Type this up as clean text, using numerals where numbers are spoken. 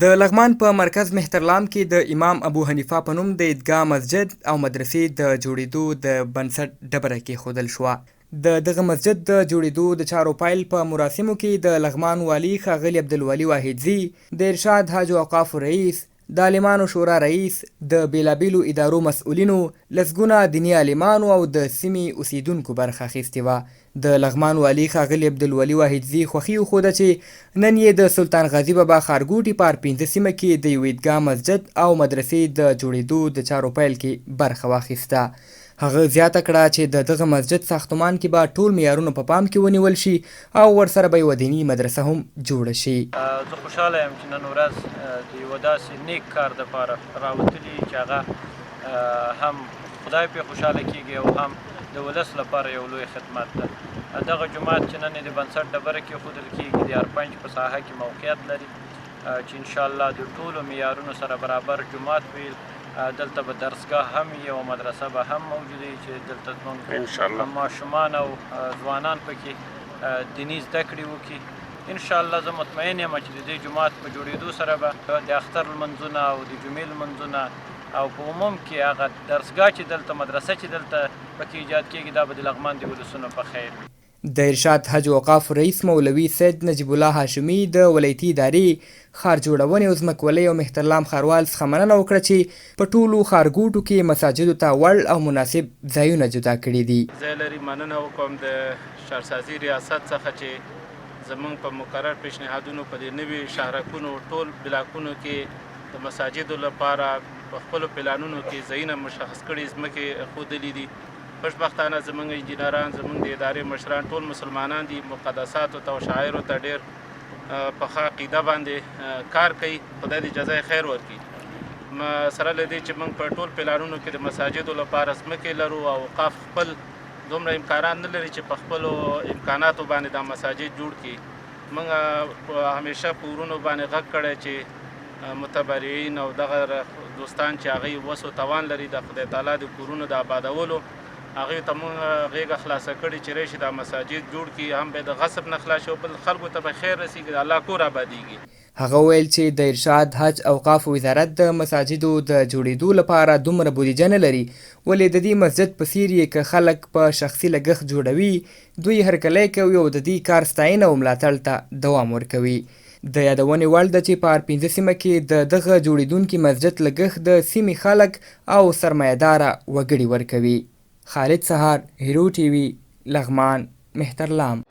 د لغمان په مرکز مهترلام کې د امام ابو حنیفه په نوم د عیدګاه مسجد او مدرسې د جوړېدو د بنسټ ډبره کېښودل شوه. د دغه مسجد د جوړېدو د چارو پیل په مراسمو کې د لغمان والي ښاغلي عبدالولي واحدزي، د ارشاد حج او اوقافو رئیس، د عالمانو شورا رئیس، د بیلابیلو ادارو مسؤلینو، لسګونه دیني عالمانو او د سیمې اوسیدونکو برخه اخیستې وه. د لغمان والي ښاغلي عبدالولي واحدزي خوښي وښوده چې نن یې د سلطان غازي بابا ښارګوټي په ار15 سیمه کې د یو عیدګاه مسجد او مدرسې د جوړېدو د چارو پیل کې برخه واخیسته. هغه زیاته کړه چې د دغه مسجد ساختمان کې به ټول معیارونه په پام کې ونیول شي او ورسره به یوه دیني مدرسه هم جوړه شي. زه خوشحاله یم چې نن ورځ د یوه داسې نیک کار دپاره راوتلي چې هغه هم خدای پرې خوشحاله کیږي او هم د ولس لپاره یو لوی خدمت ده. دغه جومات چې نن یې د بنسټ ډبره کېښودل کېږي د ار5 په ساحه کې موقعیت لري چې انشاءالله د ټولو معیارونو سره برابر جومات وي. دلته به درسګاه هم وي او مدرسه به هم موجوده وي چې دلته زموږ ماشومان او ځوانان پکې دیني زده کړې وکړي. انشاءالله زه مطمئن یم چې د دې جومات په جوړېدو سره به د اختر لمنځونه او د جمعې لمنځونه او په عموم کې هغه درسګاه چې دلته مدرسه چې دلته پکې ایجاد کېږي دا به د لغمان د ولسونو په خیر وي. د ارشاد حج او اوقافو رئیس مولوي سید نجیب الله هاشمي د ولایتي ادارې ښار جوړونې او ځمکولۍ او مهترلام ښاروال څخه مننه وکړه چې په ټولو ښارګوټو کې مساجدو ته وړ او مناسب ځایونه جدا کړي دي. زه لري مننه وکړم د ښارسازي ریاست څخه چې زموږ په مقرر پیشنهادونو په دې نوي شهرکونو ټول بلاکونو کې د مساجدو لپاره په خپلو پلانونو کې ځایونه مشخص کړي ځمکې ښودلي دي. خوشبختانه زموږ انجینران زموږ د ادارې مشران ټول مسلمانان دي، مقدساتو ته او شاعرو ته ډېر په ښه عقیده باندې کار کوي. خدای دې جزای خیر ورکړي. سره له دې چې موږ په ټول پلانونو کې د مساجدو لپاره ځمکې لرو او اوقاف خپل دومره امکانات نه لري چې په خپلو امکاناتو باندې دا مساجد جوړ کړي. موږ همیشه په ورونو باندې غږ کړی چې متبرعین او دغه دوستان چې هغوی وس او توان لري د خدای تعالی د کورونو د آبادولو هغوی ته موږ غېږه خلاصه کړې چې راشي دا مساجد جوړ کړي، هم به د غصب نه خلاص شي او بل خلکو ته به خیر رسېږي، د الله کور آبادېږي. هغه ویل چې د ارشاد حج اوقافو وزارت د مساجدو د جوړېدو لپاره دومره بودیجه نه لري، ولې د دې مسجد په څیر یې که خلک په شخصي لګښت جوړوي دوی هرکلی کوي او د دې کار ستاینه او ملاتړ ته دوام ورکوي. د یادونې وړ ده چې په ار15 سیمه کې د دغه جوړېدونکي مسجد لګښت د سیمې خلک او سرمایهداره وګړي ورکوي. خالد سهار، هیرو ټي وي، لغمان، مهترلام.